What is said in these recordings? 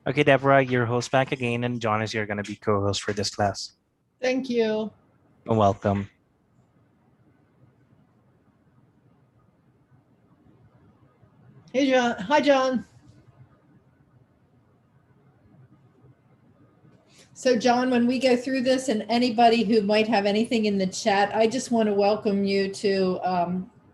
Okay, Deborah, your host back again, and John is you're going to be co-host for this class. Thank you. Welcome. Hey, John. Hi, John. So, John, when we go through this, and anybody who might have anything in the chat, I just want to welcome you to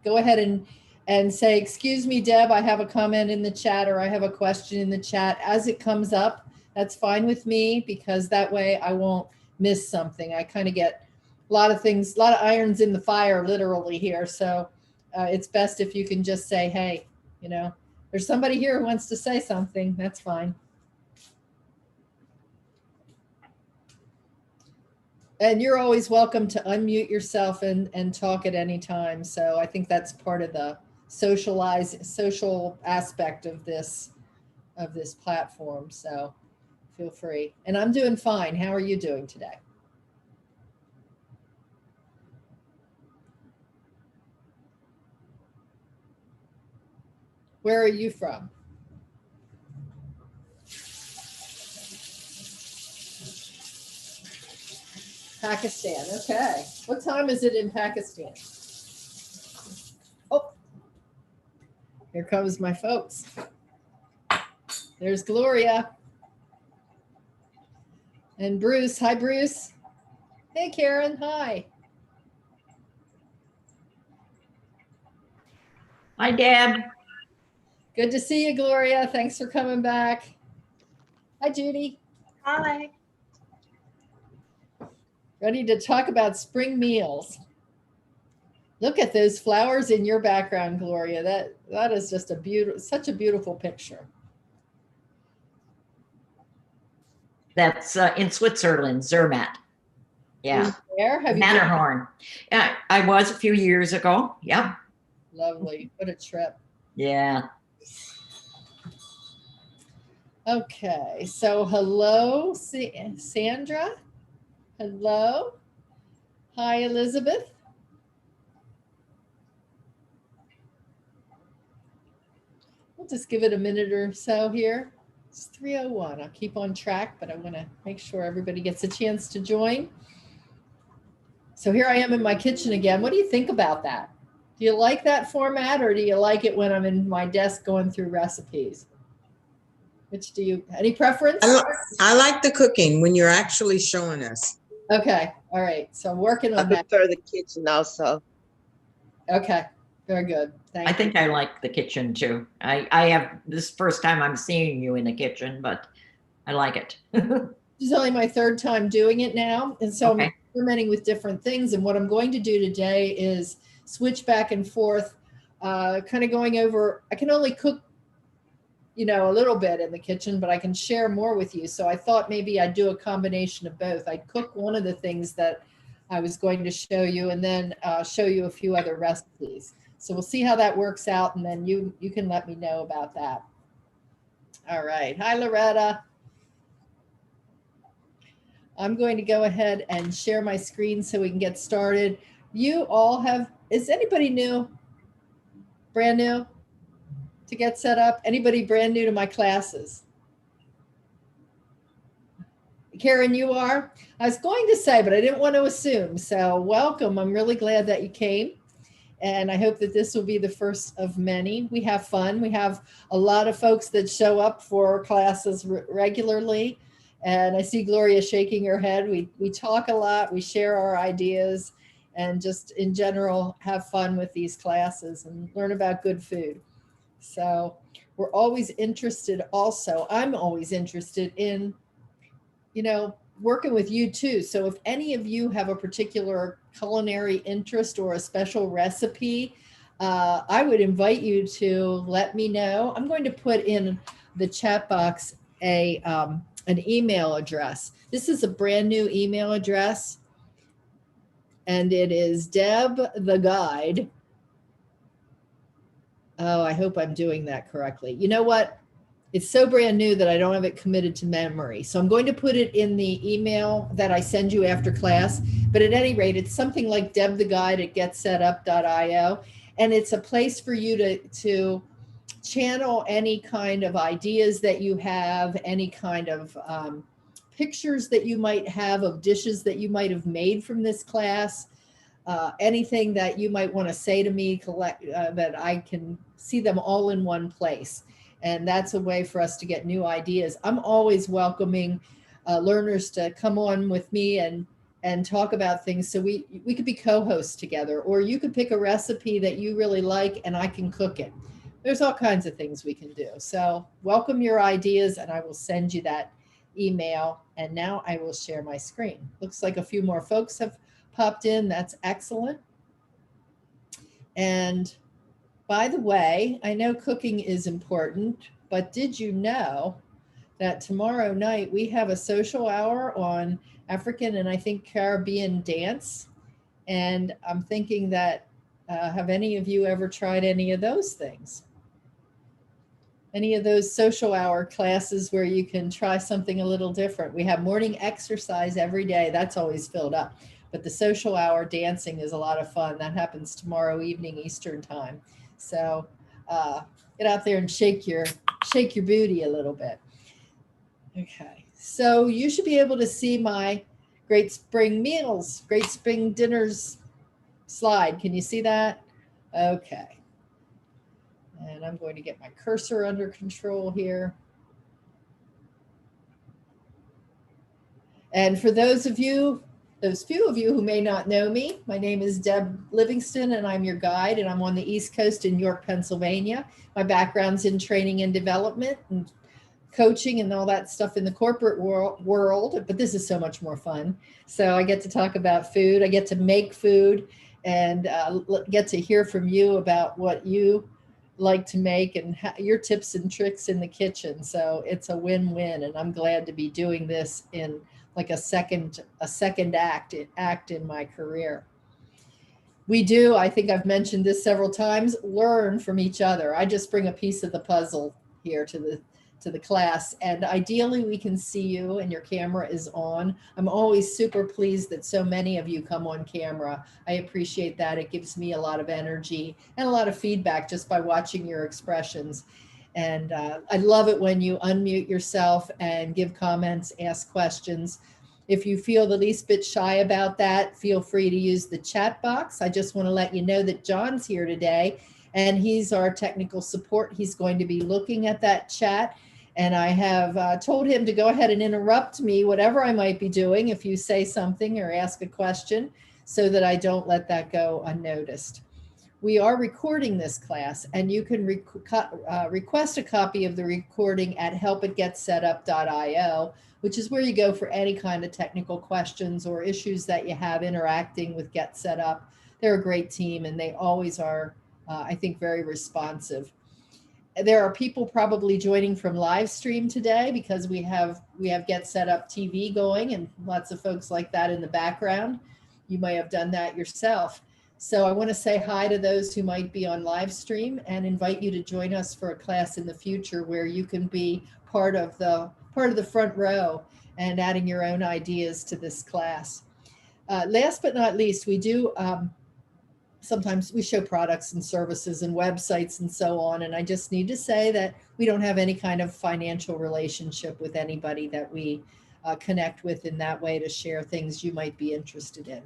go ahead and say, "Excuse me, Deb, I have a comment in the chat, or I have a question in the chat." As it comes up, that's fine with me because that way I won't miss something. I kind of get a lot of things, a lot of irons in the fire, literally here. So it's best if you can just say, "Hey, there's somebody here who wants to say something." That's fine. And you're always welcome to unmute yourself and talk at any time. So I think that's part of the social aspect of this platform. So feel free. And I'm doing fine. How are you doing today? Where are you from? Pakistan. Okay. What time is it in Pakistan? Oh, here comes my folks. There's Gloria. And Bruce. Hi, Bruce. Hey, Karen. Hi. Hi, Deb. Good to see you, Gloria. Thanks for coming back. Hi, Judy. Hi. Ready to talk about spring meals. Look at those flowers in your background, Gloria. That is just such a beautiful picture. That's in Switzerland, Zermatt. Yeah. Where have you Matterhorn. Yeah, I was a few years ago. Yep. Lovely. What a trip. Yeah. Okay. So hello, Sandra. Hello. Hi, Elizabeth. We'll just give it a minute or so here. It's 3:01. I'll keep on track, but I want to make sure everybody gets a chance to join. So here I am in my kitchen again. What do you think about that? Do you like that format, or do you like it when I'm in my desk going through recipes? Any preference? I like the cooking when you're actually showing us. Okay. All right. So I'm working on that. I prefer the kitchen also. Okay. Very good. Thank I you. think I like the kitchen too. I have this first time I'm seeing you in the kitchen, but I like it. This is only my third time doing it now. And so Okay. I'm experimenting with different things. And what I'm going to do today is switch back and forth, kind of going over, I can only cook, a little bit in the kitchen, but I can share more with you. So I thought maybe I'd do a combination of both. I'd cook one of the things that I was going to show you, and then show you a few other recipes. So we'll see how that works out, and then you can let me know about that. All right. Hi, Loretta. I'm going to go ahead and share my screen so we can get started. You all is anybody new? Brand new to get set up? Anybody brand new to my classes? Karen, you are? I was going to say, but I didn't want to assume. So welcome. I'm really glad that you came. And I hope that this will be the first of many. We have fun. We have a lot of folks that show up for classes regularly. And I see Gloria shaking her head. We talk a lot. We share our ideas and just in general have fun with these classes and learn about good food. So we're always interested also. I'm always interested in, working with you too. So if any of you have a particular culinary interest or a special recipe, I would invite you to let me know. I'm going to put in the chat box an email address. This is a brand new email address, and it is Deb the Guide. Oh, I hope I'm doing that correctly. You know what? It's so brand new that I don't have it committed to memory. So I'm going to put it in the email that I send you after class. But at any rate, it's something like debtheguide@getsetup.io. And it's a place for you to channel any kind of ideas that you have, any kind of pictures that you might have of dishes that you might have made from this class, anything that you might want to say to me, that I can see them all in one place. And that's a way for us to get new ideas. I'm always welcoming learners to come on with me and talk about things. So we could be co-hosts together, or you could pick a recipe that you really like and I can cook it. There's all kinds of things we can do. So welcome your ideas, and I will send you that email. And now I will share my screen. Looks like a few more folks have popped in. That's excellent. And by the way, I know cooking is important, but did you know that tomorrow night we have a social hour on African and I think Caribbean dance? And I'm thinking that, have any of you ever tried any of those things? Any of those social hour classes where you can try something a little different? We have morning exercise every day. That's always filled up. But the social hour dancing is a lot of fun. That happens tomorrow evening Eastern time. So get out there and shake your booty a little bit. Okay, so you should be able to see my Great Spring Meals, Great Spring Dinners slide. Can you see that? Okay. And I'm going to get my cursor under control here. And for those few of you who may not know me, my name is Deb Livingston, and I'm your guide, and I'm on the East Coast in York, Pennsylvania. My background's in training and development and coaching and all that stuff in the corporate world, but this is so much more fun. So I get to talk about food. I get to make food and get to hear from you about what you like to make and your tips and tricks in the kitchen. So it's a win-win, and I'm glad to be doing this in like a second act in my career. We do, I think I've mentioned this several times, learn from each other. I just bring a piece of the puzzle here to the class, and ideally we can see you and your camera is on. I'm always super pleased that so many of you come on camera. I appreciate that. It gives me a lot of energy and a lot of feedback just by watching your expressions. And I love it when you unmute yourself and give comments, ask questions. If you feel the least bit shy about that, feel free to use the chat box. I just want to let you know that John's here today, and he's our technical support. He's going to be looking at that chat. And I have told him to go ahead and interrupt me, whatever I might be doing, if you say something or ask a question, so that I don't let that go unnoticed. We are recording this class, and you can request a copy of the recording at helpitgetsetup.io, which is where you go for any kind of technical questions or issues that you have interacting with Get Set Up. They're a great team, and they always are, I think, very responsive. There are people probably joining from live stream today because we have Get Set Up TV going, and lots of folks like that in the background. You may have done that yourself. So I want to say hi to those who might be on live stream and invite you to join us for a class in the future where you can be part of the front row and adding your own ideas to this class. Last but not least, we do sometimes we show products and services and websites and so on. And I just need to say that we don't have any kind of financial relationship with anybody that we connect with in that way to share things you might be interested in.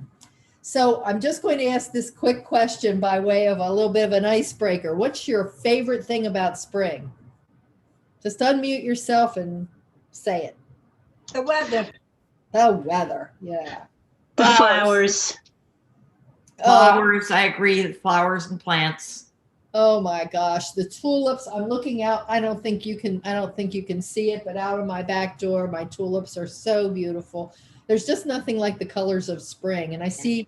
So I'm just going to ask this quick question by way of a little bit of an icebreaker. What's your favorite thing about spring? Just unmute yourself and say it. The weather. The weather, yeah. The flowers. Flowers, I agree, the flowers and plants. Oh my gosh, the tulips. I'm looking out. I don't think you can see it, but out of my back door, my tulips are so beautiful. There's just nothing like the colors of spring. And I see,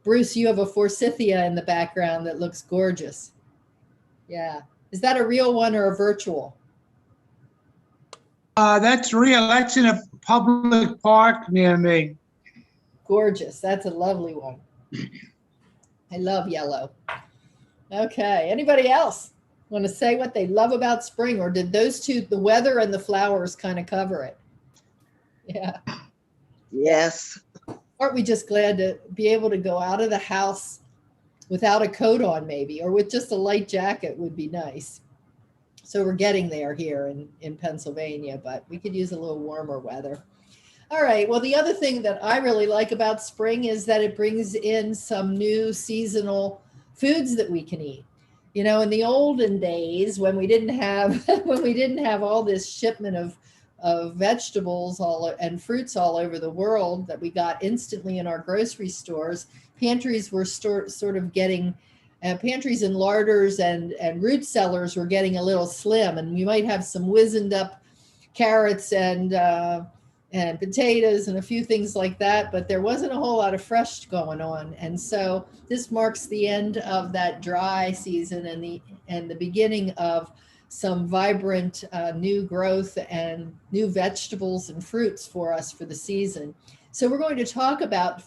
Bruce, you have a forsythia in the background that looks gorgeous. Yeah. Is that a real one or a virtual? That's real. That's in a public park near me. Gorgeous. That's a lovely one. I love yellow. Okay. Anybody else want to say what they love about spring, or did those two, the weather and the flowers, kind of cover it? Yeah. Yes. Aren't we just glad to be able to go out of the house without a coat on, maybe, or with just a light jacket would be nice. So we're getting there here in Pennsylvania, but we could use a little warmer weather. All right. Well, the other thing that I really like about spring is that it brings in some new seasonal foods that we can eat. You know, in the olden days when we didn't have all this shipment of vegetables and fruits all over the world that we got instantly in our grocery stores, pantries were sort of getting pantries and larders and root cellars were getting a little slim, and you might have some wizened up carrots and potatoes and a few things like that, but there wasn't a whole lot of fresh going on. And so this marks the end of that dry season and the beginning of some vibrant new growth and new vegetables and fruits for us for the season. So we're going to talk about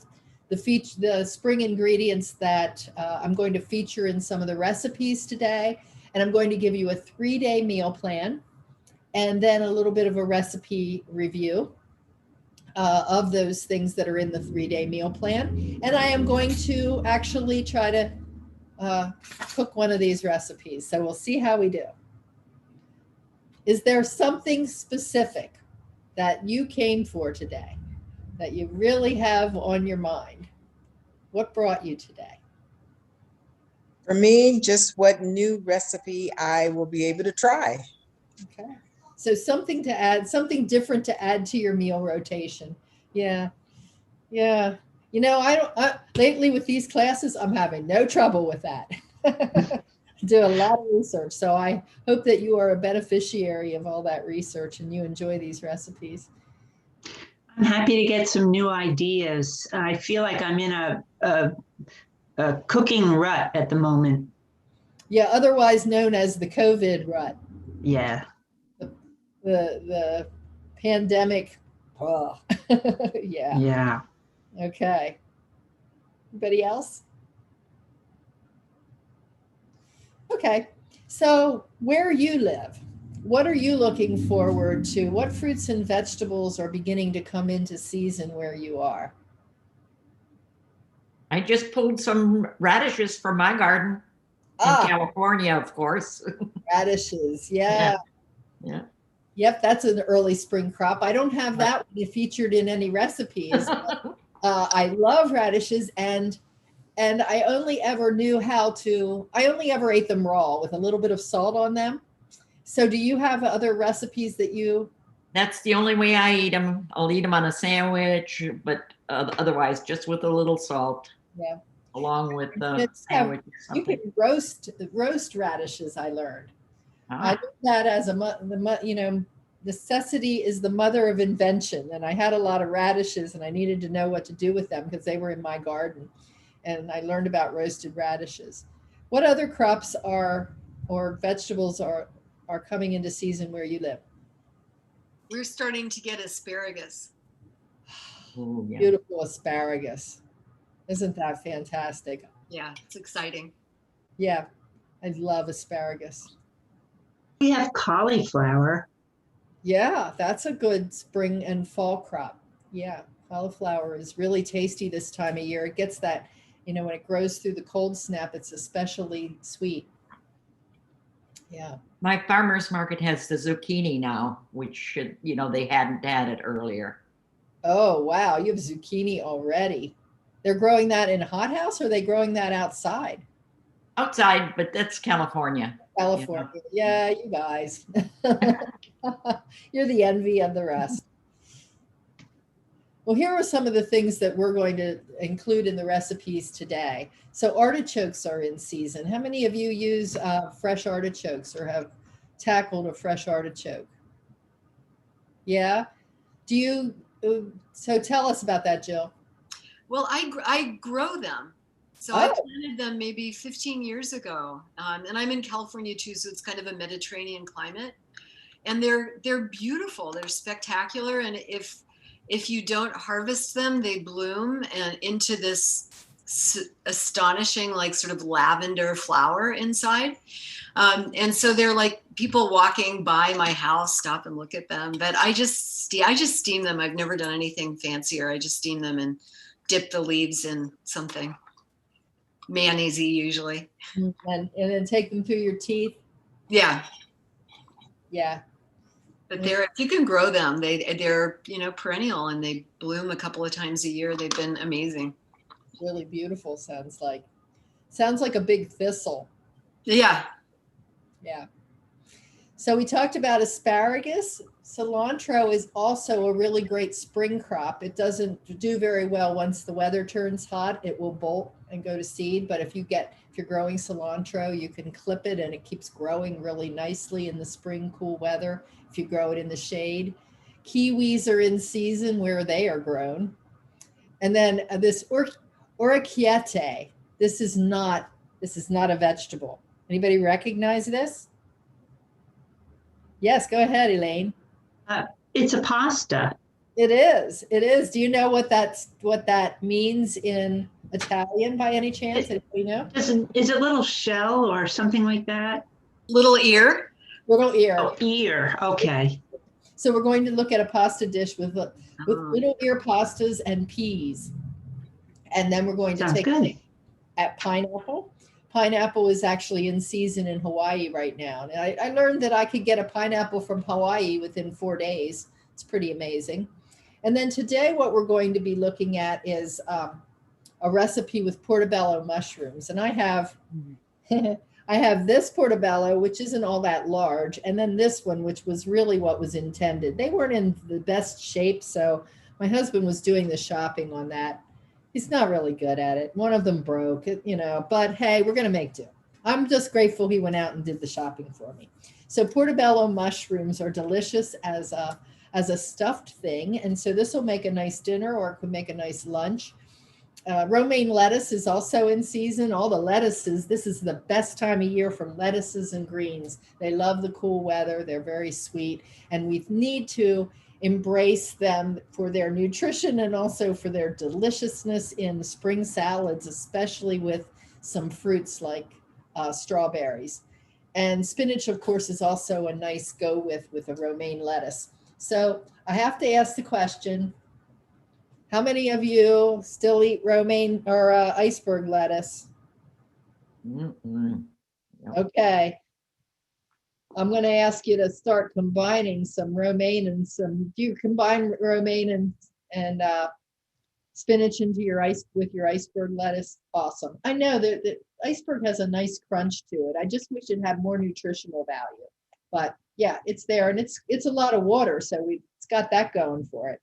the spring ingredients that I'm going to feature in some of the recipes today. And I'm going to give you a 3-day meal plan and then a little bit of a recipe review of those things that are in the 3-day meal plan. And I am going to actually try to cook one of these recipes. So we'll see how we do. Is there something specific that you came for today that you really have on your mind? What brought you today? For me, just what new recipe I will be able to try. Okay. So something to add, something different to add to your meal rotation. Yeah. Yeah. You know, lately with these classes, I'm having no trouble with that. Do a lot of research. So I hope that you are a beneficiary of all that research and you enjoy these recipes. I'm happy to get some new ideas. I feel like I'm in a cooking rut at the moment. Yeah, otherwise known as the COVID rut. Yeah. The pandemic. Oh. Yeah. Yeah. Okay. Anybody else? Okay. So where you live, what are you looking forward to? What fruits and vegetables are beginning to come into season where you are? I just pulled some radishes from my garden in California, of course. Radishes. Yeah. Yeah. Yep. That's an early spring crop. I don't have that one featured in any recipes. I love radishes and I only ever ate them raw with a little bit of salt on them. So do you have other recipes that you? That's the only way I eat them. I'll eat them on a sandwich, but otherwise just with a little salt. Yeah. Along with the sandwich or something. You can roast radishes, I learned. I learned that as necessity is the mother of invention. And I had a lot of radishes and I needed to know what to do with them because they were in my garden. And I learned about roasted radishes. What other crops or vegetables are coming into season where you live? We're starting to get asparagus. Ooh, yeah. Beautiful asparagus. Isn't that fantastic? Yeah, it's exciting. Yeah, I love asparagus. We have cauliflower. Yeah, that's a good spring and fall crop. Yeah, cauliflower is really tasty this time of year. It gets that, when it grows through the cold snap, it's especially sweet. Yeah. My farmer's market has the zucchini now, which they hadn't had it earlier. Oh, wow. You have zucchini already. They're growing that in a hothouse or are they growing that outside? Outside, but that's California. California. Yeah, you guys. You're the envy of the rest. Well, here are some of the things that we're going to include in the recipes today. So artichokes are in season. How many of you use fresh artichokes or have tackled a fresh artichoke? Yeah. So tell us about that, Jill. Well, I grow them. So I planted them maybe 15 years ago. And I'm in California too, so it's kind of a Mediterranean climate. And they're beautiful. They're spectacular. And if you don't harvest them, they bloom and into this astonishing, like sort of lavender flower inside. And so they're like people walking by my house stop and look at them. But I just steam them. I've never done anything fancier. I just steam them and dip the leaves in something mayonnaise usually. And then take them through your teeth. Yeah. Yeah. But they're, if you can grow them, they're, perennial and they bloom a couple of times a year. They've been amazing. Really beautiful. Sounds like a big thistle. Yeah. Yeah. So we talked about asparagus. Cilantro is also a really great spring crop. It doesn't do very well once the weather turns hot. It will bolt and go to seed. But if you're growing cilantro, you can clip it and it keeps growing really nicely in the spring cool weather if you grow it in the shade. Kiwis are in season where they are grown. And then this orecchiette, this is not a vegetable. Anybody recognize this? Yes, go ahead, Elaine. It's a pasta. It is. It is. Do you know what that means in Italian by any chance? Anybody know? Is it little shell or something like that? Little ear. Little ear. Oh, ear. Okay. So we're going to look at a pasta dish with little ear pastas and peas. And then we're going to Sounds take good. at pineapple. Pineapple is actually in season in Hawaii right now. And I learned that I could get a pineapple from Hawaii within 4 days. It's pretty amazing. And then today what we're going to be looking at is a recipe with portobello mushrooms. And I have this portobello, which isn't all that large, and then this one, which was really what was intended. They weren't in the best shape, so my husband was doing the shopping on that. He's not really good at it. One of them broke, but hey, we're going to make do. I'm just grateful he went out and did the shopping for me. So portobello mushrooms are delicious as a stuffed thing. And so this will make a nice dinner, or it could make a nice lunch. Romaine lettuce is also in season. All the lettuces, this is the best time of year for lettuces and greens. They love the cool weather. They're very sweet. And we need to embrace them for their nutrition and also for their deliciousness in spring salads, especially with some fruits like strawberries. And spinach, of course, is also a nice go with a romaine lettuce. So I have to ask the question, how many of you still eat romaine or iceberg lettuce? Mm-mm. Okay. I'm going to ask you to start combining some romaine and do you combine romaine and spinach into with your iceberg lettuce? Awesome. I know that iceberg has a nice crunch to it. I just wish it had more nutritional value, but yeah, it's there, and it's a lot of water, so it's got that going for it.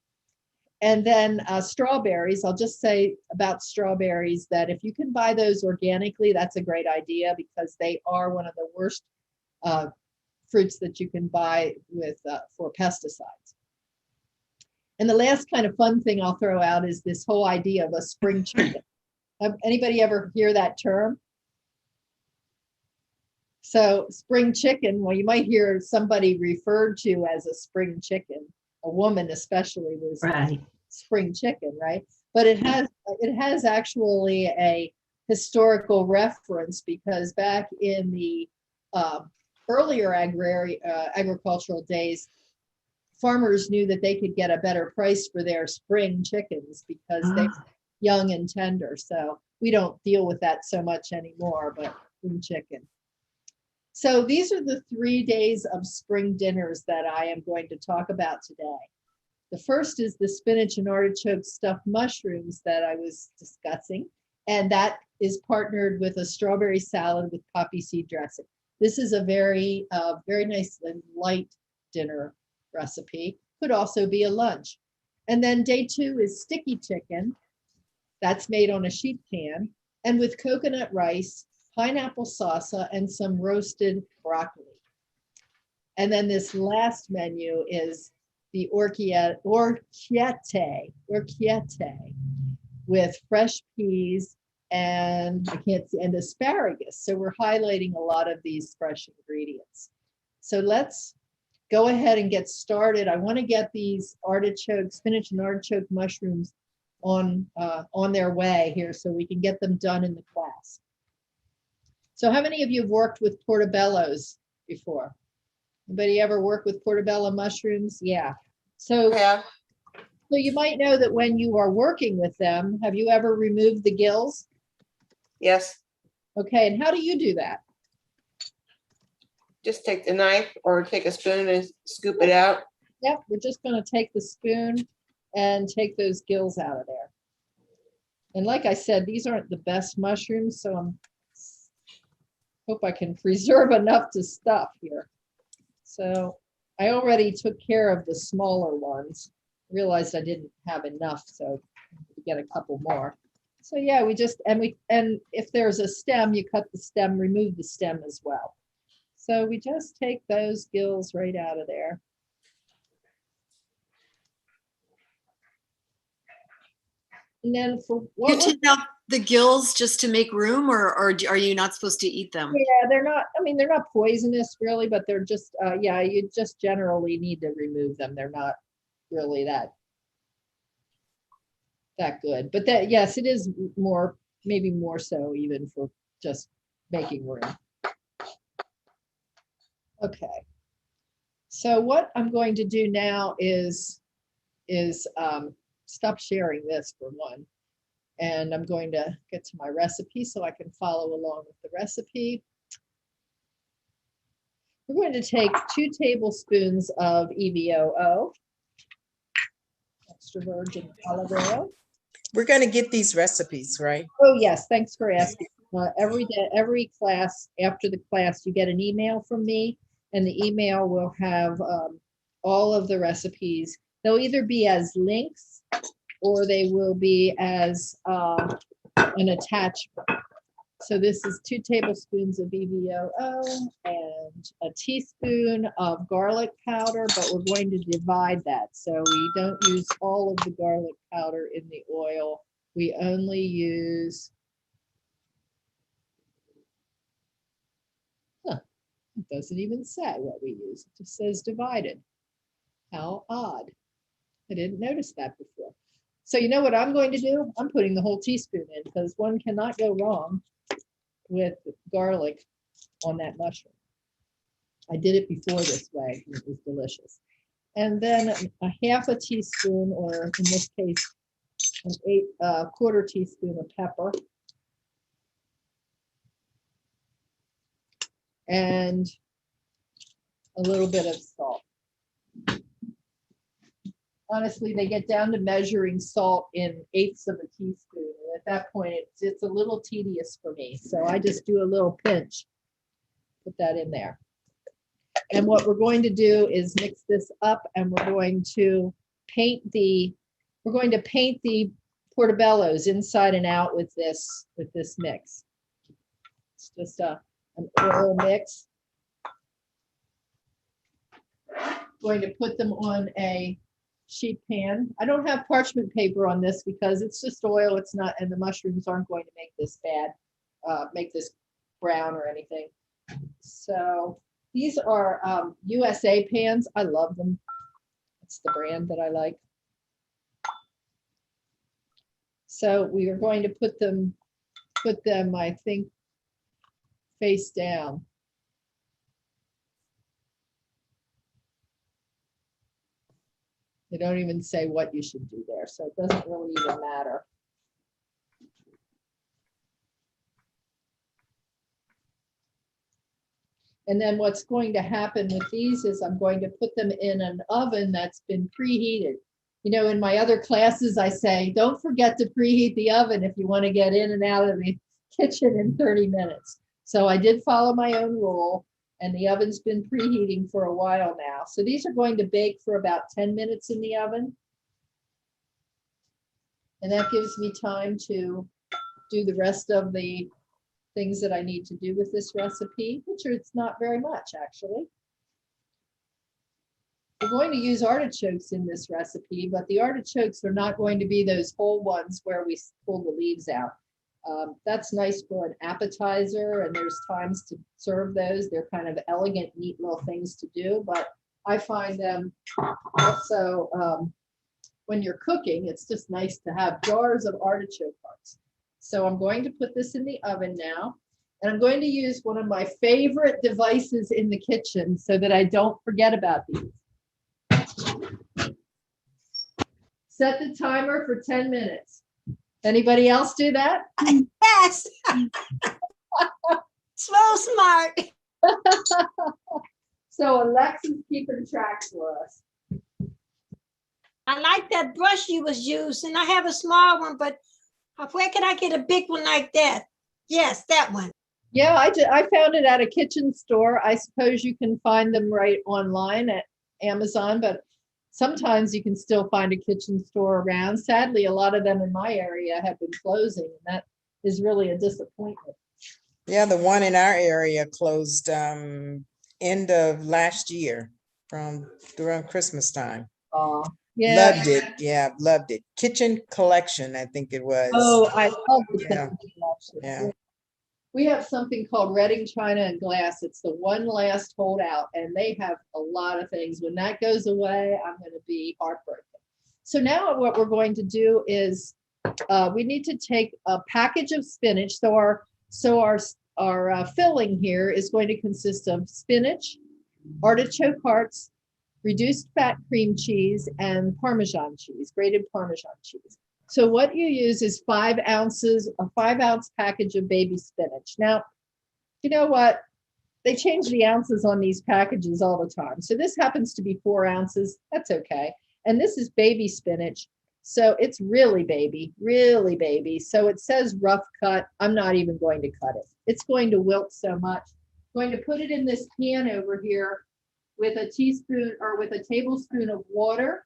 And then strawberries, I'll just say about strawberries that if you can buy those organically, that's a great idea, because they are one of the worst fruits that you can buy for pesticides. And the last kind of fun thing I'll throw out is this whole idea of a spring chicken. Anybody ever hear that term? So spring chicken, well, you might hear somebody referred to as a spring chicken. A woman especially was Right. spring chicken, right? But it has actually a historical reference, because back in the earlier agricultural days, farmers knew that they could get a better price for their spring chickens because they're young and tender. So we don't deal with that so much anymore, but spring chicken. So these are the 3 days of spring dinners that I am going to talk about today. The first is the spinach and artichoke stuffed mushrooms that I was discussing, and that is partnered with a strawberry salad with poppy seed dressing. This is a very nice and light dinner recipe. Could also be a lunch. And then day 2 is sticky chicken. That's made on a sheet pan, and with coconut rice, pineapple salsa, and some roasted broccoli. And then this last menu is the orecchiette with fresh peas and asparagus. So we're highlighting a lot of these fresh ingredients. So let's go ahead and get started. I want to get these spinach and artichoke mushrooms on their way here so we can get them done in the class. So how many of you have worked with portobellos before? Anybody ever work with portobello mushrooms? Yeah. So you might know that when you are working with them, have you ever removed the gills? Yes. Okay, and how do you do that? just take the knife or take a spoon and scoop it out? Yep, we're just going to take the spoon and take those gills out of there. And like I said, these aren't the best mushrooms, so I hope I can preserve enough to stuff here. So I already took care of the smaller ones. Realized I didn't have enough, so we get a couple more. So yeah, we just, and if there's a stem, you cut the stem, remove the stem as well. So we just take those gills right out of there. And then for You what? take out the gills just to make room, or are you not supposed to eat them? Yeah, they're not, I mean, they're not poisonous really, but they're just, yeah, you just generally need to remove them. They're not really that good. But that, yes, it is more, maybe more so even for just making room. Okay. So what I'm going to do now is stop sharing this for one. And I'm going to get to my recipe so I can follow along with the recipe. We're going to take 2 tablespoons of EVOO, extra virgin olive oil. We're going to get these recipes, right? Oh, yes, thanks for asking. Every day, every class, after the class, you get an email from me, and the email will have all of the recipes. They'll either be as links or they will be as an attachment. So this is 2 tablespoons of EVOO and a teaspoon of garlic powder, but we're going to divide that. So we don't use all of the garlic powder in the oil. We only use, it doesn't even say what we use. It just says divided. How odd. I didn't notice that before. So you know what I'm going to do? I'm putting the whole teaspoon in because one cannot go wrong with garlic on that mushroom. I did it before this way. It was delicious. And then a half a teaspoon, or in this case, a quarter teaspoon of pepper. And a little bit of salt. Honestly, they get down to measuring salt in 1/8 of a teaspoon. And at that point, it's a little tedious for me. So I just do a little pinch, put that in there. And what we're going to do is mix this up, and we're going to paint the portobellos inside and out with this mix. It's just an oil mix. Going to put them on a sheet pan. I don't have parchment paper on this because it's just oil. It's not, and the mushrooms aren't going to make this bad, make this brown or anything. So these are USA pans. I love them. It's the brand that I like. So we are going to put them, I think, face down. They don't even say what you should do there, so it doesn't really even matter. And then what's going to happen with these is I'm going to put them in an oven that's been preheated. You know, in my other classes, I say, don't forget to preheat the oven if you want to get in and out of the kitchen in 30 minutes. So I did follow my own rule, and the oven's been preheating for a while now. So these are going to bake for about 10 minutes in the oven. And that gives me time to do the rest of the things that I need to do with this recipe, which it's not very much actually. We're going to use artichokes in this recipe, but the artichokes are not going to be those whole ones where we pull the leaves out. That's nice for an appetizer, and there's times to serve those. They're kind of elegant, neat little things to do, but I find them also, when you're cooking, it's just nice to have jars of artichoke hearts. So I'm going to put this in the oven now, and I'm going to use one of my favorite devices in the kitchen so that I don't forget about these. Set the timer for 10 minutes. Anybody else do that? Yes. So smart. So Alexa's keeping track for us. I like that brush you was using. I have a small one, but where can I get a big one like that? Yes, that one. Yeah, I found it at a kitchen store. I suppose you can find them right online at Amazon, but sometimes you can still find a kitchen store around. Sadly, a lot of them in my area have been closing, and that is really a disappointment. Yeah, the one in our area closed end of last year around Christmas time. Yeah. Loved it. Yeah, loved it. Kitchen Collection, I think it was. Oh, I love the Yeah. kitchen collection. Yeah. We have something called Reading China and Glass. It's the one last holdout, and they have a lot of things. When that goes away, I'm going to be heartbroken. So now what we're going to do is we need to take a package of spinach. So our filling here is going to consist of spinach, artichoke hearts, reduced fat cream cheese, and Parmesan cheese, grated Parmesan cheese. So what you use is 5 ounces, a 5-ounce package of baby spinach. Now, you know what? They change the ounces on these packages all the time. So this happens to be 4 ounces. That's okay. And this is baby spinach. So it's really baby, really baby. So it says rough cut. I'm not even going to cut it. It's going to wilt so much. I'm going to put it in this pan over here with a teaspoon or with a tablespoon of water,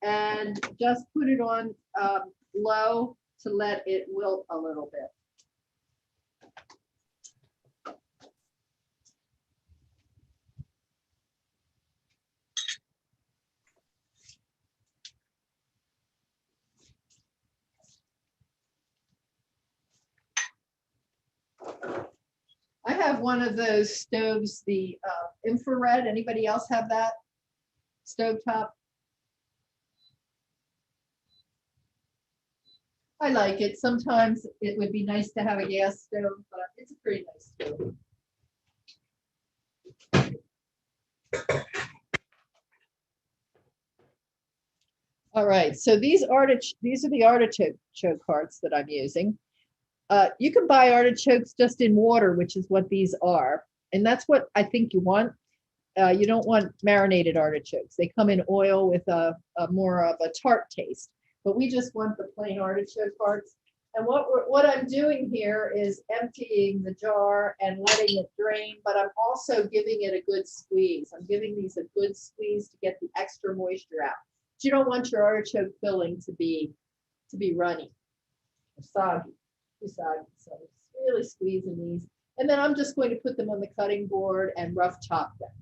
and just put it on low to let it wilt a little bit. I have one of those stoves, the infrared. Anybody else have that? Stovetop? I like it. Sometimes it would be nice to have a gas stove, but it's a pretty nice stove. All right, so these are the artichoke hearts that I'm using. You can buy artichokes just in water, which is what these are. And that's what I think you want. You don't want marinated artichokes. They come in oil with a more of a tart taste. But we just want the plain artichoke hearts. And what I'm doing here is emptying the jar and letting it drain, but I'm also giving it a good squeeze. I'm giving these a good squeeze to get the extra moisture out. But you don't want your artichoke filling to be runny or soggy. So it's really squeezing these. And then I'm just going to put them on the cutting board and rough chop them.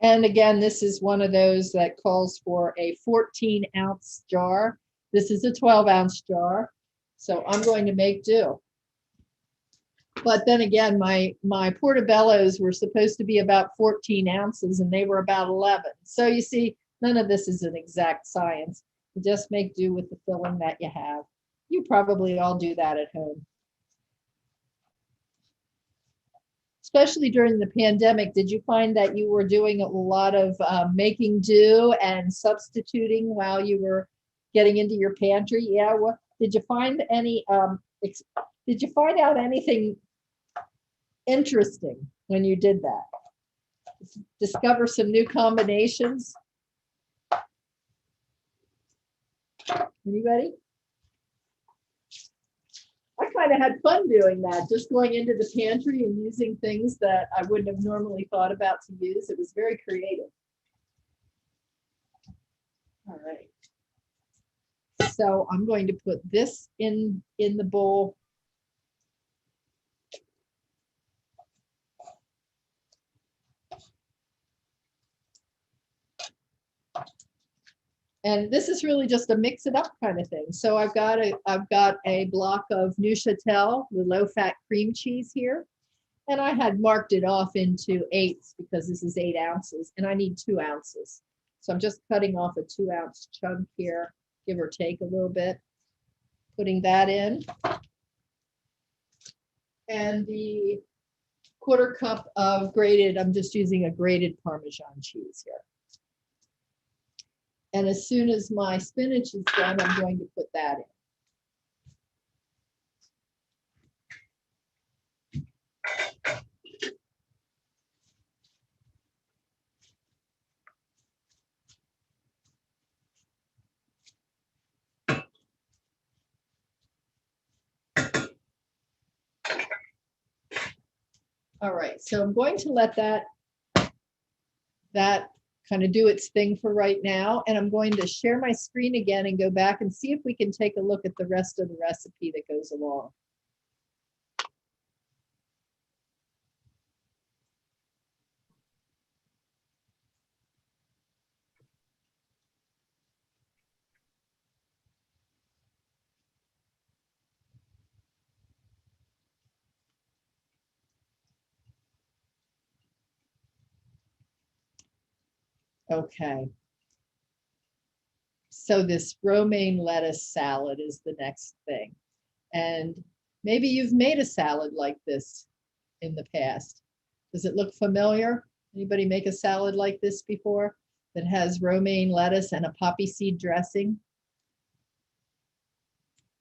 And again, this is one of those that calls for a 14-ounce jar. This is a 12-ounce jar. So I'm going to make do. But then again, my Portobellos were supposed to be about 14 ounces and they were about 11. So you see, none of this is an exact science. You just make do with the filling that you have. You probably all do that at home. Especially during the pandemic, did you find that you were doing a lot of making do and substituting while you were getting into your pantry? Yeah. What did you find any? Did you find out anything interesting when you did that? Discover some new combinations? Anybody? I kind of had fun doing that, just going into the pantry and using things that I wouldn't have normally thought about to use. It was very creative. All right. So I'm going to put this in the bowl. And this is really just a mix it up kind of thing. So I've got a block of Neuchâtel, the low-fat cream cheese here. And I had marked it off into 8ths because this is 8 ounces and I need 2 ounces. So I'm just cutting off a 2-ounce chunk here, give or take a little bit, putting that in. And the 1/4 cup of grated, I'm just using a grated Parmesan cheese here. And as soon as my spinach is done, I'm going to put that in. All right, so I'm going to let that kind of do its thing for right now. And I'm going to share my screen again and go back and see if we can take a look at the rest of the recipe that goes along. Okay. So this romaine lettuce salad is the next thing. And maybe you've made a salad like this in the past. Does it look familiar? Anybody make a salad like this before that has romaine lettuce and a poppy seed dressing?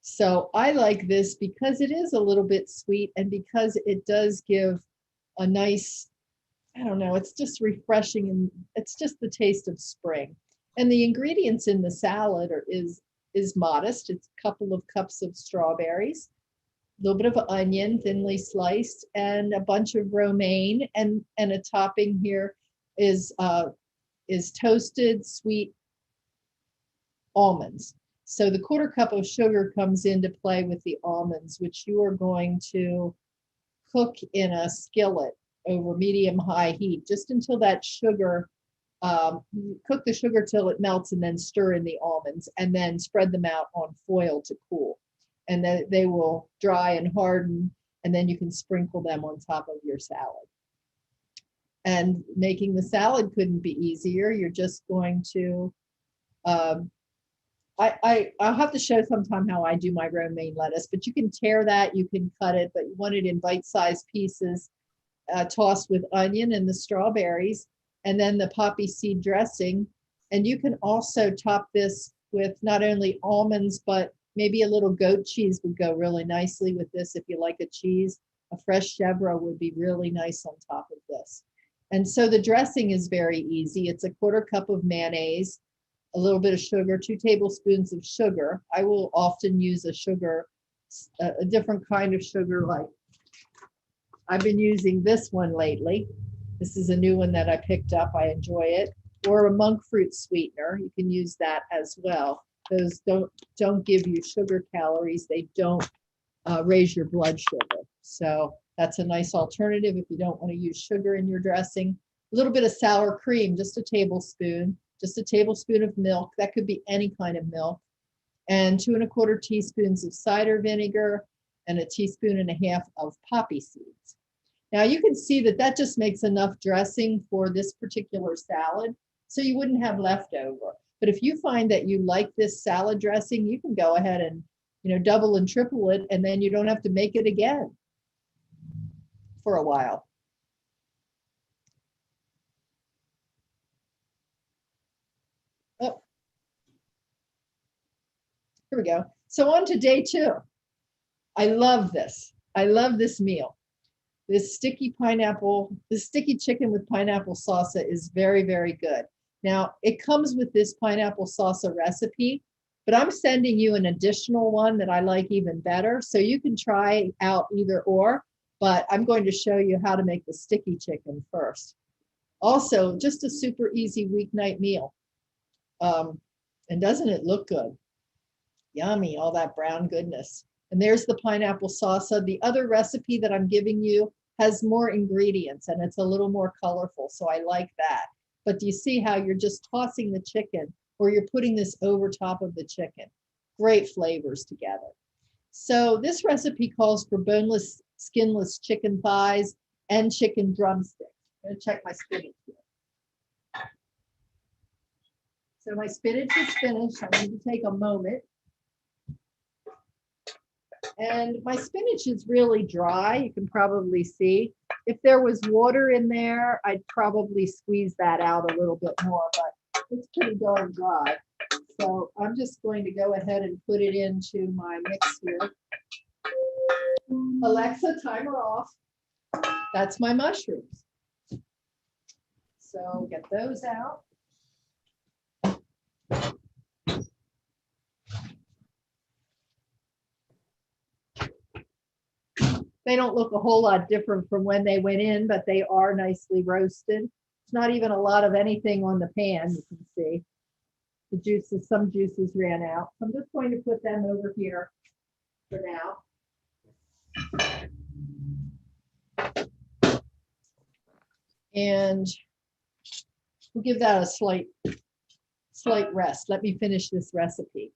So I like this because it is a little bit sweet and because it does give a nice, I don't know, it's just refreshing and it's just the taste of spring. And the ingredients in the salad is modest. It's a couple of cups of strawberries, a little bit of onion thinly sliced, and a bunch of romaine, and a topping here is toasted sweet almonds. So the 1/4 cup of sugar comes into play with the almonds, which you are going to cook in a skillet over medium-high heat, just until that sugar, cook the sugar till it melts and then stir in the almonds and then spread them out on foil to cool. And then they will dry and harden, and then you can sprinkle them on top of your salad. And making the salad couldn't be easier. You're just going to, I'll have to show sometime how I do my romaine lettuce, but you can tear that, you can cut it, but you want it in bite-sized pieces, tossed with onion and the strawberries, and then the poppy seed dressing. And you can also top this with not only almonds, but maybe a little goat cheese would go really nicely with this if you like a cheese. A fresh chèvre would be really nice on top of this. And so the dressing is very easy. It's a 1/4 cup of mayonnaise, a little bit of sugar, 2 tablespoons of sugar. I will often use a sugar, a different kind of sugar, like I've been using this one lately. This is a new one that I picked up. I enjoy it. Or a monk fruit sweetener. You can use that as well. Those don't give you sugar calories. They don't raise your blood sugar. So that's a nice alternative if you don't want to use sugar in your dressing. A little bit of sour cream, just a tablespoon of milk. That could be any kind of milk. And 2 1/4 teaspoons of cider vinegar and 1.5 teaspoons of poppy seeds. Now you can see that that just makes enough dressing for this particular salad, so you wouldn't have leftover. But if you find that you like this salad dressing, you can go ahead and, double and triple it, and then you don't have to make it again for a while. Oh, here we go. So on to day 2. I love this. I love this meal. This sticky chicken with pineapple salsa is very, very good. Now, it comes with this pineapple salsa recipe, but I'm sending you an additional one that I like even better. So you can try out either or, but I'm going to show you how to make the sticky chicken first. Also, just a super easy weeknight meal. And doesn't it look good? Yummy, all that brown goodness. And there's the pineapple salsa. The other recipe that I'm giving you has more ingredients and it's a little more colorful, so I like that. But do you see how you're just tossing the chicken, or you're putting this over top of the chicken? Great flavors together. So this recipe calls for boneless, skinless chicken thighs and chicken drumsticks. I'm gonna check my spinach here. So my spinach is finished. I need to take a moment. And my spinach is really dry, you can probably see. If there was water in there, I'd probably squeeze that out a little bit more, but it's pretty darn dry. So I'm just going to go ahead and put it into my mix here. Alexa, timer off. That's my mushrooms. So get those out. They don't look a whole lot different from when they went in, but they are nicely roasted. It's not even a lot of anything on the pan, you can see. The juices, some juices ran out. I'm just going to put them over here for now. And we'll give that a slight rest. Let me finish this recipe.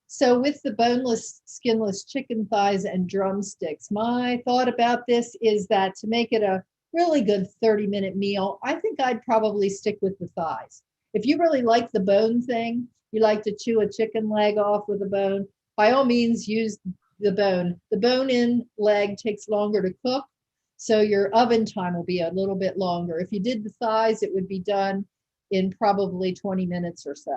So with the boneless, skinless chicken thighs and drumsticks, my thought about this is that to make it a really good 30-minute meal, I think I'd probably stick with the thighs. If you really like the bone thing, you like to chew a chicken leg off with a bone, by all means use the bone. The bone-in leg takes longer to cook, so your oven time will be a little bit longer. If you did the thighs, it would be done in probably 20 minutes or so.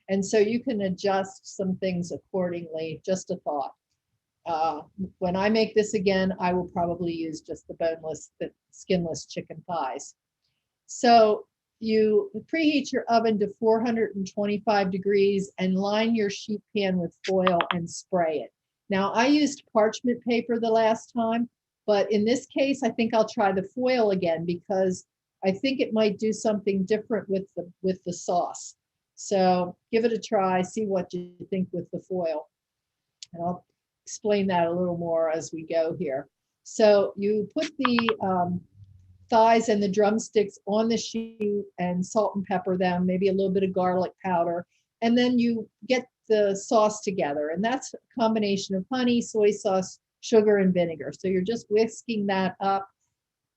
And so you can adjust some things accordingly, just a thought. When I make this again, I will probably use just the boneless, the skinless chicken thighs. So you preheat your oven to 425 degrees and line your sheet pan with foil and spray it. Now I used parchment paper the last time, but in this case, I think I'll try the foil again because I think it might do something different with the sauce. So give it a try, see what you think with the foil. And I'll explain that a little more as we go here. So you put the thighs and the drumsticks on the sheet and salt and pepper them, maybe a little bit of garlic powder. And then you get the sauce together. And that's a combination of honey, soy sauce, sugar, and vinegar. So you're just whisking that up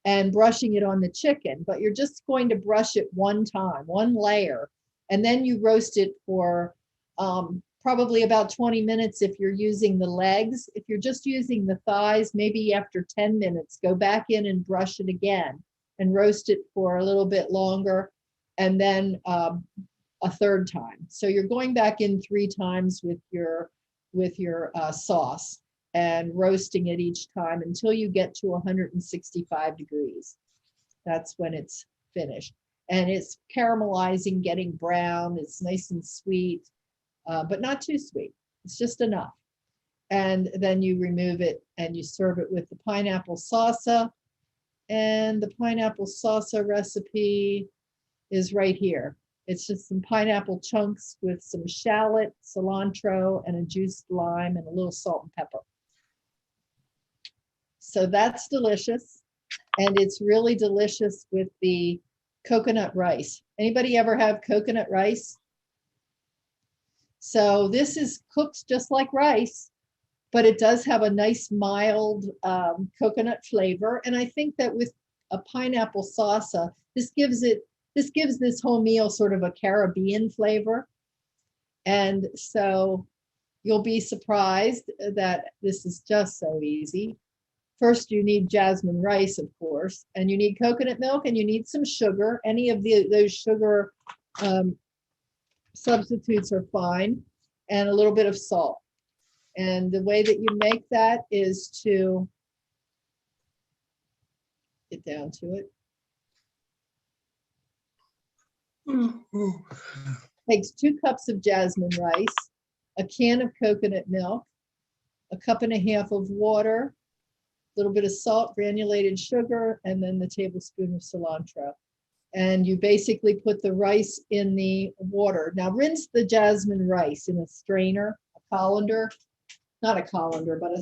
and brushing it on the chicken, but you're just going to brush it one time, one layer. And then you roast it for probably about 20 minutes if you're using the legs. If you're just using the thighs, maybe after 10 minutes, go back in and brush it again and roast it for a little bit longer, and then a third time. So you're going back in 3 times with your sauce and roasting it each time until you get to 165 degrees. That's when it's finished. And it's caramelizing, getting brown. It's nice and sweet, but not too sweet. It's just enough. And then you remove it and you serve it with the pineapple salsa. And the pineapple salsa recipe is right here. It's just some pineapple chunks with some shallot, cilantro, and a juiced lime and a little salt and pepper. So that's delicious. And it's really delicious with the coconut rice. Anybody ever have coconut rice? So this is cooked just like rice, but it does have a nice mild coconut flavor. And I think that with a pineapple salsa, this gives this whole meal sort of a Caribbean flavor. And so you'll be surprised that this is just so easy. First, you need jasmine rice, of course, and you need coconut milk and you need some sugar. Any of those sugar substitutes are fine, and a little bit of salt. And the way that you make that is to get down to it. Takes 2 cups of jasmine rice, a can of coconut milk, a cup and a half of water, a little bit of salt, granulated sugar, and then the tablespoon of cilantro. And you basically put the rice in the water. Now rinse the jasmine rice in a strainer, a colander, not a colander, but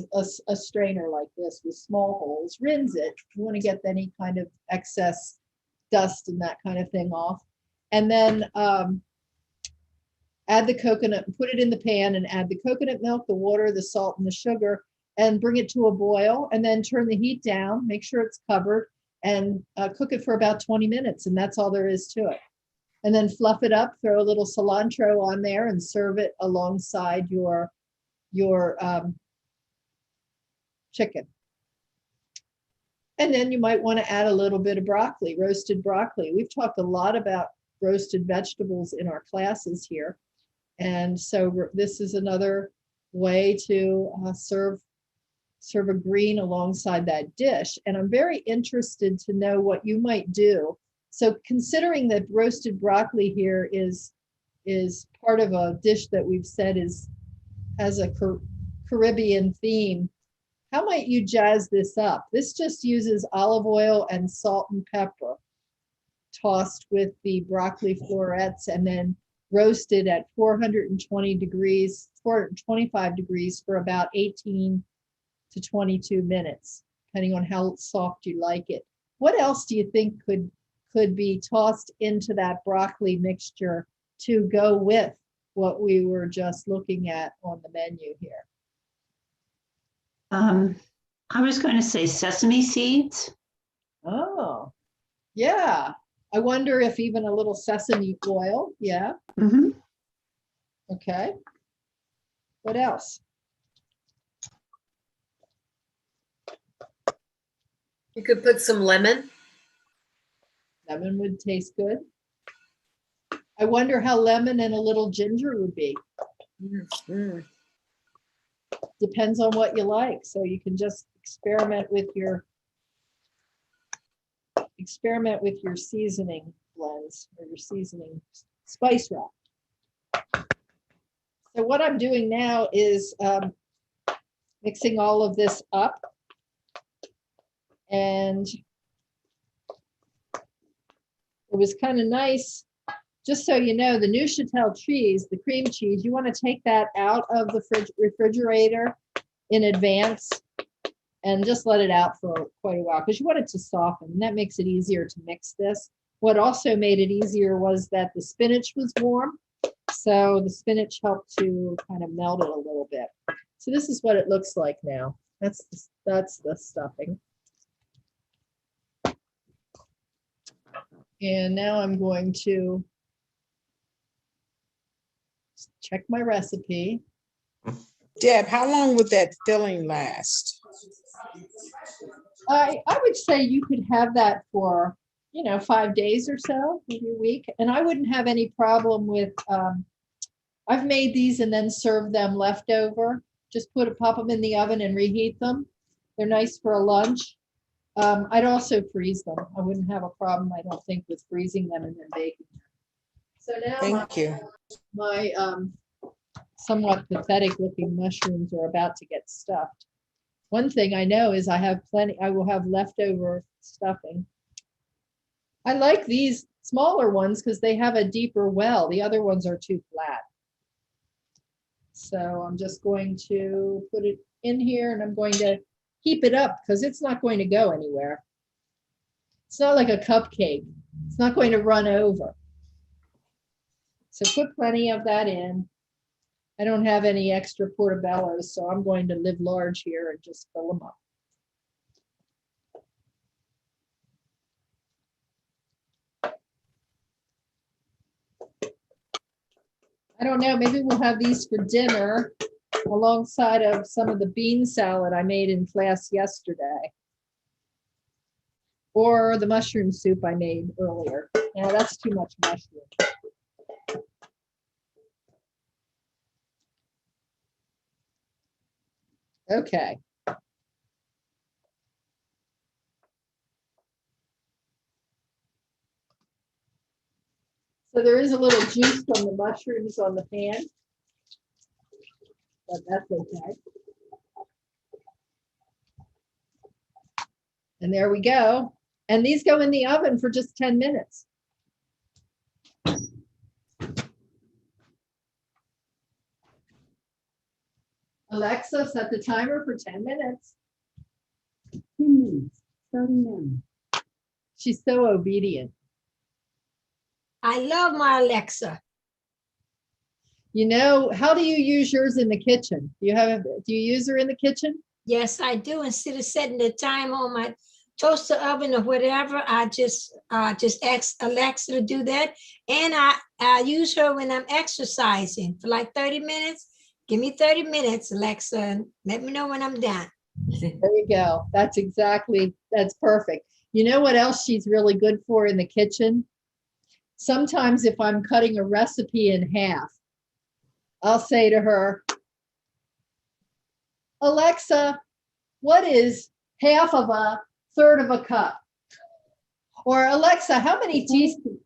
a strainer like this with small holes. Rinse it. You want to get any kind of excess dust and that kind of thing off. And then add the coconut, put it in the pan and add the coconut milk, the water, the salt, and the sugar, and bring it to a boil, and then turn the heat down, make sure it's covered, and cook it for about 20 minutes, and that's all there is to it. And then fluff it up, throw a little cilantro on there, and serve it alongside your chicken. And then you might want to add a little bit of broccoli, roasted broccoli. We've talked a lot about roasted vegetables in our classes here. And so this is another way to serve a green alongside that dish. And I'm very interested to know what you might do. So considering that roasted broccoli here is part of a dish that we've said has a Caribbean theme, how might you jazz this up? This just uses olive oil and salt and pepper tossed with the broccoli florets and then roasted at 420 degrees, 425 degrees for about 18 to 22 minutes, depending on how soft you like it. What else do you think could be tossed into that broccoli mixture to go with what we were just looking at on the menu here? I was going to say sesame seeds. Oh, yeah. I wonder if even a little sesame oil. Yeah. Mm-hmm. Okay. What else? You could put some lemon. Lemon would taste good. I wonder how lemon and a little ginger would be. Mm. Depends on what you like. So you can just experiment with your seasoning blends or your seasoning spice rack. So what I'm doing now is mixing all of this up. And it was kind of nice, just so you know, the Neuchâtel cheese, the cream cheese, you want to take that out of the refrigerator in advance and just let it out for quite a while because you want it to soften, and that makes it easier to mix this. What also made it easier was that the spinach was warm, so the spinach helped to kind of melt it a little bit. So this is what it looks like now. That's the stuffing. And now I'm going to check my recipe. Deb, how long would that filling last? I would say you could have that for, 5 days or so, maybe a week. And I wouldn't have any problem with, I've made these and then served them leftover. Just pop them in the oven and reheat them. They're nice for a lunch. I'd also freeze them. I wouldn't have a problem, I don't think, with freezing them and then baking them. So now Thank you. My somewhat pathetic looking mushrooms are about to get stuffed. One thing I know is I will have leftover stuffing. I like these smaller ones because they have a deeper well. The other ones are too flat. So I'm just going to put it in here and I'm going to heap it up because it's not going to go anywhere. It's not like a cupcake. It's not going to run over. So put plenty of that in. I don't have any extra portobellos, so I'm going to live large here and just fill them up. I don't know, maybe we'll have these for dinner alongside of some of the bean salad I made in class yesterday. Or the mushroom soup I made earlier. Now that's too much mushroom. Okay. So there is a little juice from the mushrooms on the pan, but that's okay. And there we go. And these go in the oven for just 10 minutes. Alexa, set the timer for 10 minutes. 10 minutes, starting now. She's so obedient. I love my Alexa. How do you use yours in the kitchen? Do you use her in the kitchen? Yes, I do. Instead of setting the time on my toaster oven or whatever, I just ask Alexa to do that. And I use her when I'm exercising for like 30 minutes. Give me 30 minutes, Alexa, and let me know when I'm done. There you go. That's perfect. You know what else she's really good for in the kitchen? Sometimes if I'm cutting a recipe in half, I'll say to her, Alexa, what is half of a third of a cup? Or Alexa, how many teaspoons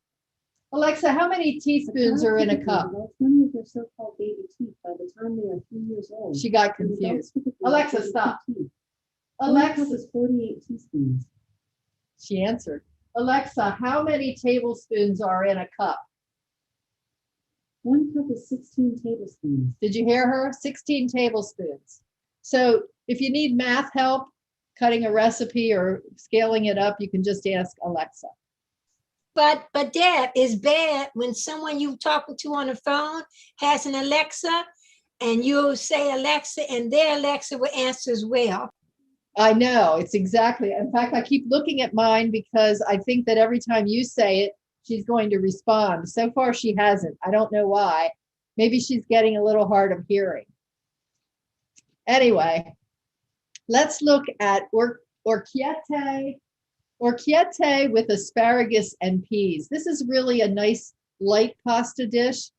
are in a cup? Many of their so-called baby teeth by the time they are 3 years old. She got confused. Alexa, stop. Alexa, is 48 teaspoons. she answered. Alexa, how many tablespoons are in a cup? 1 cup is 16 tablespoons. Did you hear her? 16 tablespoons. So if you need math help, cutting a recipe or scaling it up, you can just ask Alexa. But Deb, it's bad when someone you talking to on the phone has an Alexa and you'll say Alexa and their Alexa will answer as well. I know, it's exactly. In fact, I keep looking at mine because I think that every time you say it, she's going to respond. So far, she hasn't. I don't know why. Maybe she's getting a little hard of hearing. Anyway, let's look at orecchiette with asparagus and peas. This is really a nice light pasta dish.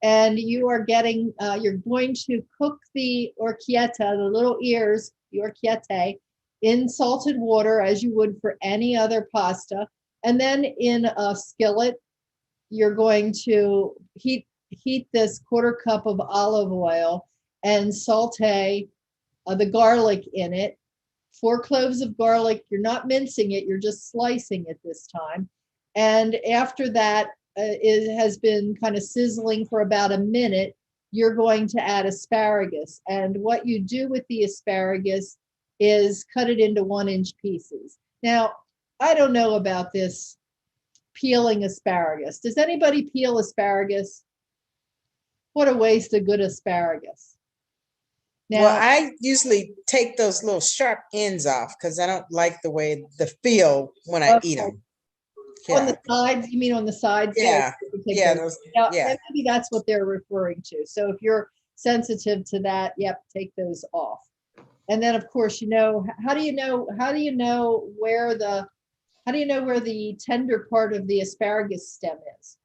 And you are getting, you're going to cook the orecchiette, the little ears, the orecchiette, in salted water as you would for any other pasta. And then in a skillet, you're going to heat this 1/4 cup of olive oil and saute the garlic in it. 4 cloves of garlic. You're not mincing it, you're just slicing it this time. And after that, it has been kind of sizzling for about a minute, you're going to add asparagus. And what you do with the asparagus is cut it into 1-inch pieces. Now, I don't know about this peeling asparagus. Does anybody peel asparagus? What a waste of good asparagus. Now, Well, I usually take those little sharp ends off because I don't like the way the feel when I eat them. on the sides, you mean on the sides? Yeah. Yeah. Yeah. And maybe that's what they're referring to. So if you're sensitive to that, yep, take those off. And then of course, how do you know where the tender part of the asparagus stem is?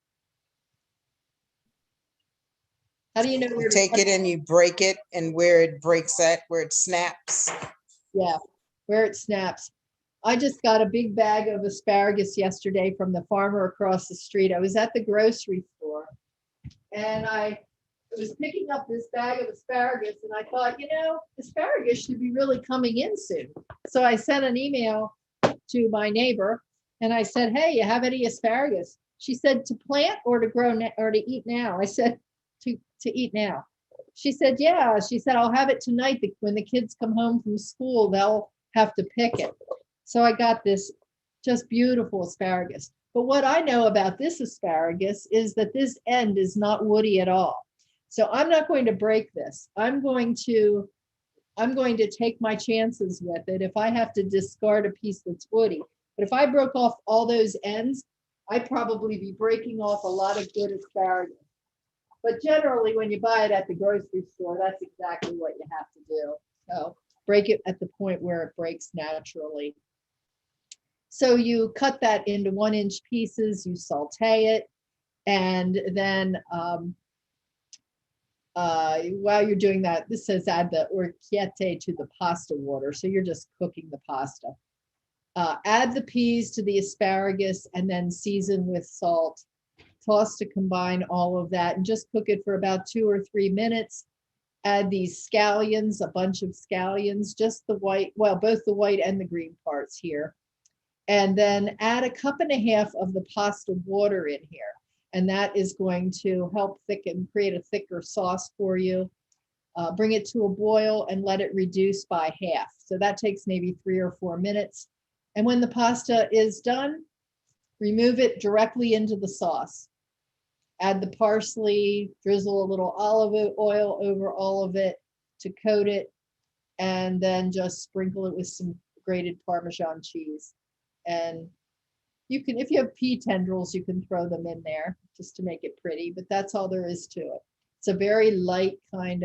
How do you know where You take it and you break it, and where it breaks at, where it snaps. Yeah, where it snaps. I just got a big bag of asparagus yesterday from the farmer across the street. I was at the grocery store and I was picking up this bag of asparagus and I thought, asparagus should be really coming in soon. So I sent an email to my neighbor and I said, hey, you have any asparagus? She said, to plant or to grow or to eat now? I said, to eat now. She said, yeah. She said, I'll have it tonight. When the kids come home from school, they'll have to pick it. So I got this just beautiful asparagus. But what I know about this asparagus is that this end is not woody at all. So I'm not going to break this. I'm going to take my chances with it if I have to discard a piece that's woody. But if I broke off all those ends, I'd probably be breaking off a lot of good asparagus. But generally, when you buy it at the grocery store, that's exactly what you have to do. So break it at the point where it breaks naturally. So you cut that into 1-inch pieces, you saute it, and then while you're doing that, this says add the orecchiette to the pasta water. So you're just cooking the pasta. Add the peas to the asparagus and then season with salt. Toss to combine all of that and just cook it for about 2 or 3 minutes. Add these scallions, a bunch of scallions, just the white, well, both the white and the green parts here. And then add 1.5 cups of the pasta water in here. And that is going to help create a thicker sauce for you. Bring it to a boil and let it reduce by half. So that takes maybe 3 or 4 minutes. And when the pasta is done, remove it directly into the sauce. Add the parsley, drizzle a little olive oil over all of it to coat it, and then just sprinkle it with some grated Parmesan cheese. And you can, if you have pea tendrils, you can throw them in there just to make it pretty, but that's all there is to it. It's a very light kind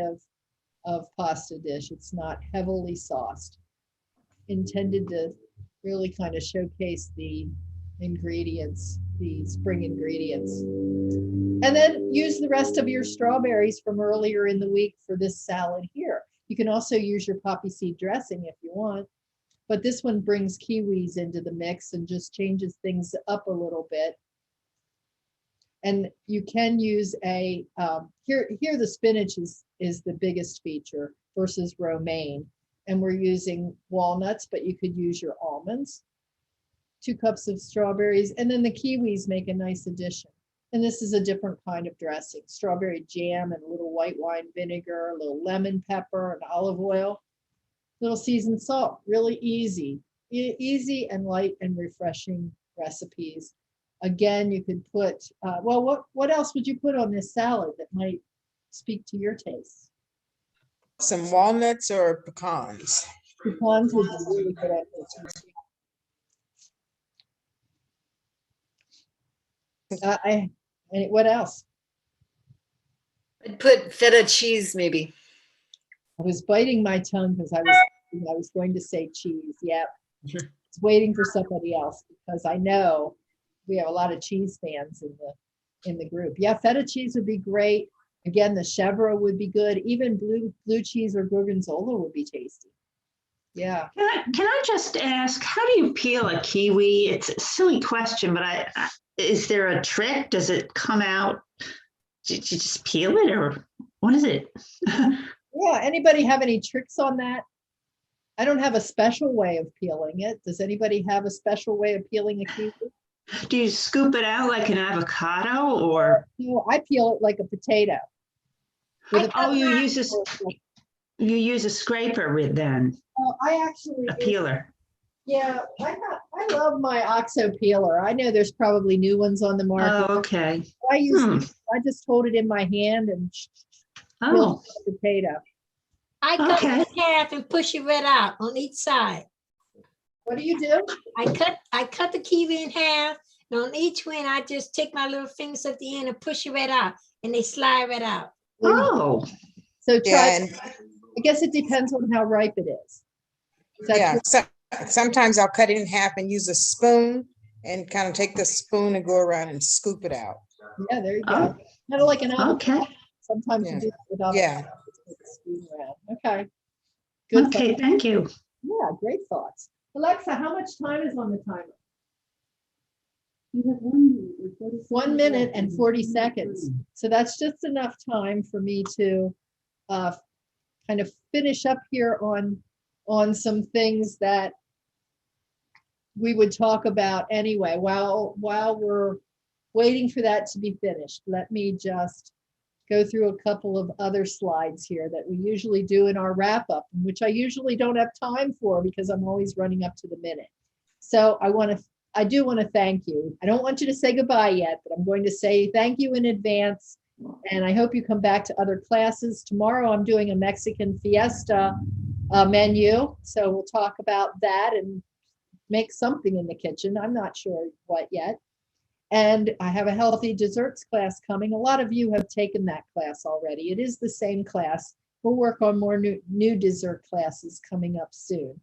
of pasta dish. It's not heavily sauced. Intended to really kind of showcase the ingredients, the spring ingredients. And then use the rest of your strawberries from earlier in the week for this salad here. You can also use your poppy seed dressing if you want, but this one brings kiwis into the mix and just changes things up a little bit. And you can use here the spinach is the biggest feature versus romaine. and we're using walnuts, but you could use your almonds. 2 cups of strawberries, and then the kiwis make a nice addition. And this is a different kind of dressing: strawberry jam and a little white wine vinegar, a little lemon pepper and olive oil, little seasoned salt. Really easy, easy and light and refreshing recipes. Again, you could put, well, what else would you put on this salad that might speak to your taste? Some walnuts or pecans. Pecans would be really good on this. What else? I'd put feta cheese, maybe. I was biting my tongue because I was going to say cheese. Yep. It's waiting for somebody else because I know we have a lot of cheese fans in the group. Yeah, feta cheese would be great. Again, the chèvre would be good. Even blue cheese or gorgonzola would be tasty. Yeah. Can I just ask, how do you peel a kiwi? It's a silly question, but is there a trick? Does it come out? Did you just peel it, or what is it? Yeah. Anybody have any tricks on that? I don't have a special way of peeling it. Does anybody have a special way of peeling a kiwi? Do you scoop it out like an avocado, or? No, I peel it like a potato. Oh, you use a scraper with then, I actually a peeler. Yeah, I love my Oxo Peeler. I know there's probably new ones on the market. Oh, okay. I just hold it in my hand and peel the potato. I cut it in half and push it right out on each side. What do you do? I cut the kiwi in half, and on each one, I just take my little fingers at the end and push it right out, and they slide right out. Oh. So Yeah, I guess it depends on how ripe it is. yeah. Sometimes I'll cut it in half and use a spoon and kind of take the spoon and go around and scoop it out. Yeah, there you go. Kind of like an avocado. Okay. Sometimes you do it without spoon around. Okay. Good. Okay, thank you. Yeah, great thoughts. Alexa, how much time is on the timer? You have 1 minute and 40 seconds. 1 minute and 40 seconds. So that's just enough time for me to kind of finish up here on some things that we would talk about anyway. While we're waiting for that to be finished, let me just go through a couple of other slides here that we usually do in our wrap up, which I usually don't have time for because I'm always running up to the minute. So I do want to thank you. I don't want you to say goodbye yet, but I'm going to say thank you in advance. And I hope you come back to other classes. Tomorrow I'm doing a Mexican fiesta menu. So we'll talk about that and make something in the kitchen. I'm not sure what yet. And I have a healthy desserts class coming. A lot of you have taken that class already. It is the same class. We'll work on more new dessert classes coming up soon.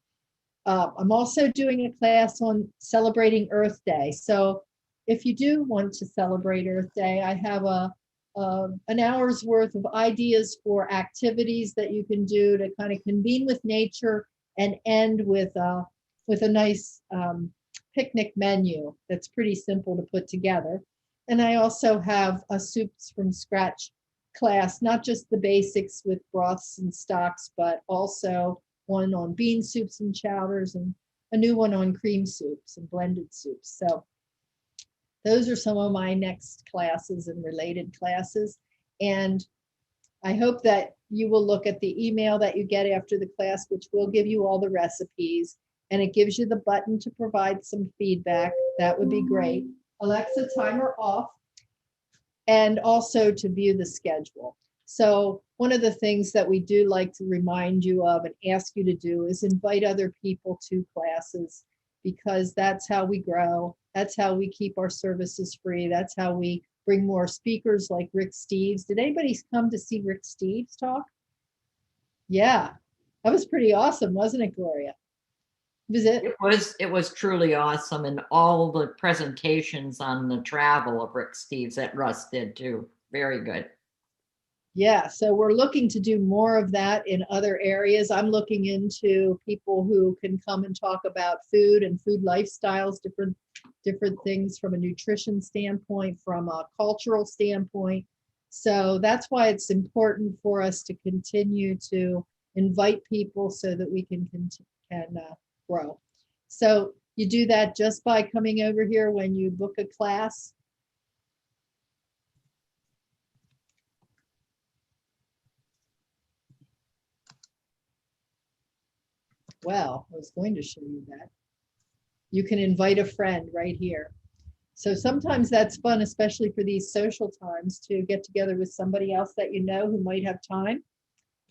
I'm also doing a class on celebrating Earth Day. So if you do want to celebrate Earth Day, I have an hour's worth of ideas for activities that you can do to kind of convene with nature and end with a nice picnic menu that's pretty simple to put together. And I also have a soups from scratch class, not just the basics with broths and stocks, but also one on bean soups and chowders and a new one on cream soups and blended soups. So those are some of my next classes and related classes. And I hope that you will look at the email that you get after the class, which will give you all the recipes. And it gives you the button to provide some feedback. That would be great. Alexa, timer off. And also to view the schedule. So one of the things that we do like to remind you of and ask you to do is invite other people to classes, because that's how we grow. That's how we keep our services free. That's how we bring more speakers like Rick Steves. Did anybody come to see Rick Steves talk? Yeah, that was pretty awesome, wasn't it, Gloria? It was truly awesome, and all the presentations on the travel of Rick Steves that Russ did too. Very good. Yeah, so we're looking to do more of that in other areas. I'm looking into people who can come and talk about food and food lifestyles, different things from a nutrition standpoint, from a cultural standpoint. So that's why it's important for us to continue to invite people so that we can grow. So you do that just by coming over here when you book a class. Well, I was going to show you that. You can invite a friend right here. So sometimes that's fun, especially for these social times, to get together with somebody else that you know who might have time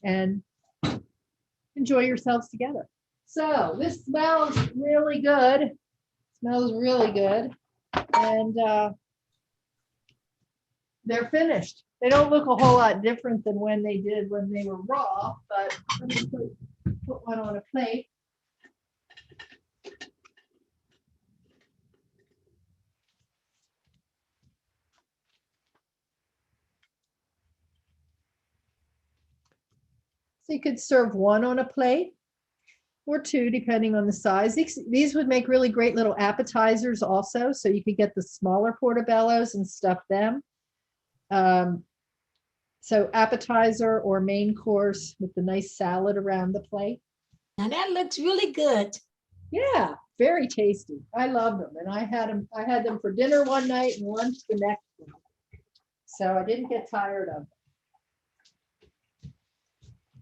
and enjoy yourselves together. So this smells really good. Smells really good. And they're finished. They don't look a whole lot different than when they did when they were raw, but let me put one on a plate. So you could serve one on a plate or two, depending on the size. These would make really great little appetizers also. So you could get the smaller portobellos and stuff them. So appetizer or main course with the nice salad around the plate. Now that looks really good. Yeah, very tasty. I love them. And I had them for dinner one night and lunch the next one. So I didn't get tired of them.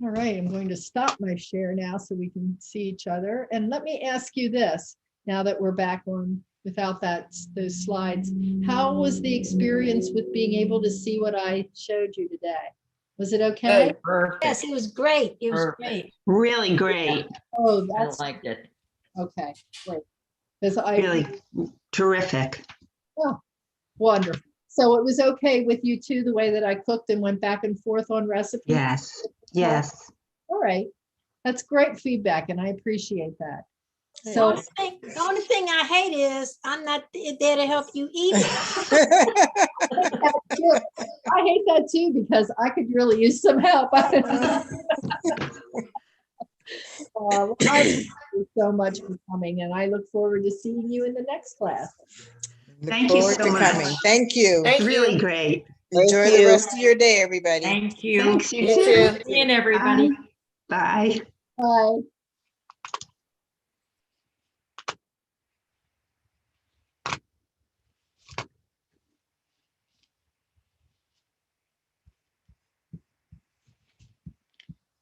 All right, I'm going to stop my share now so we can see each other. And let me ask you this, now that we're back on without those slides. How was the experience with being able to see what I showed you today? Was it okay? Oh, perfect. Yes, it was great. It was Perfect. great. Really great. Oh, I that's liked it. okay. Great. Because I Really terrific. Oh, wonderful. So it was okay with you too, the way that I cooked and went back and forth on recipes? Yes. Yes. All right. That's great feedback and I appreciate that. The So only thing I hate is I'm not there to help you eat it. I hate that too because I could really use some help. Thank you so much for coming and I look forward to seeing you in the next class. Look Thank you forward so to much. coming. Thank you. Thank Really you. great. Enjoy Thank the you. rest of your day, everybody. Thank you. Thanks, you You too. too. Seeing everybody. Bye. Bye.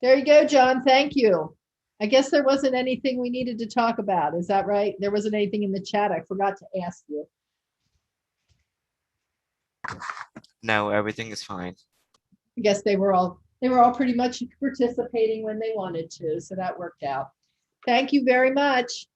There you go, John. Thank you. I guess there wasn't anything we needed to talk about. Is that right? There wasn't anything in the chat. I forgot to ask you. No, everything is fine. I guess they were all pretty much participating when they wanted to, so that worked out. Thank you very much.